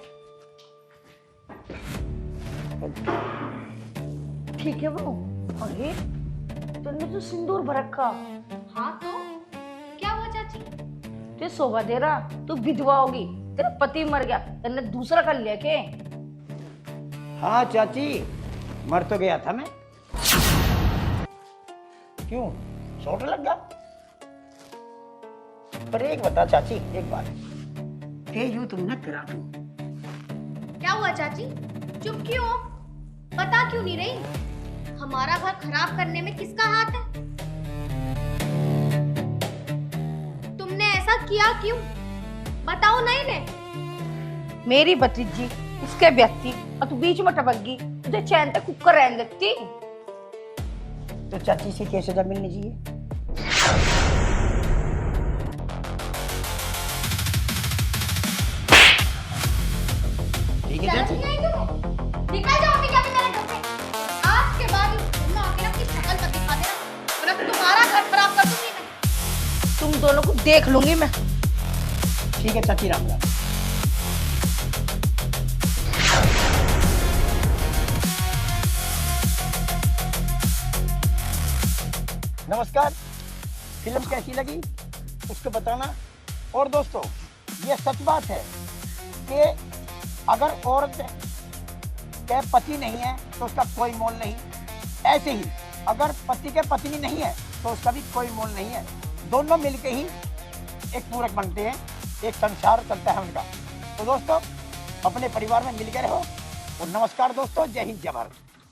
ठीक है बहू। अरे तुमने तो सिंदूर भर रखा। हाँ तो क्या हुआ चाची? तू शोभा दे रहा, तू विधवा होगी, तेरा पति मर गया, तेने दूसरा कर लिया के? हाँ चाची, मर तो गया था मैं। क्यों, चोट लग गया? पर एक बता चाची, एक बात, के यूं तुमने करा क्यों? क्या हुआ चाची? चुप क्यों हो? बता क्यों नहीं रही? हमारा घर खराब करने में किसका हाथ है? तुमने ऐसा किया क्यों? बताओ नहीं ने। मेरी भतीजी, उसके व्यक्ति, और तू बीच में टपक गई, तुझे चैन तक कुकर रहने देती? तो चाची से कैसे सजा मिलनी चाहिए? ठीक है चाची। निकल जाओ अभी मेरे घर से। आज के बाद तुम आके अपनी शक्ल मत दिखा देना, वरना तुम्हारा घर खराब कर दूंगी मैं। तुम दोनों को देख लूंगी मैं। ठीक है चाची, राम राम। नमस्कार। फिल्म कैसी लगी उसको बताना। और दोस्तों, ये सच बात है कि अगर औरत के पति नहीं है तो उसका कोई मोल नहीं। ऐसे ही अगर पति के पत्नी नहीं है तो उसका भी कोई मोल नहीं है। दोनों मिलके ही एक पूरक बनते हैं, एक संसार चलता है उनका। तो दोस्तों, अपने परिवार में मिल के रहो। और नमस्कार दोस्तों, जय हिंद जय भारत।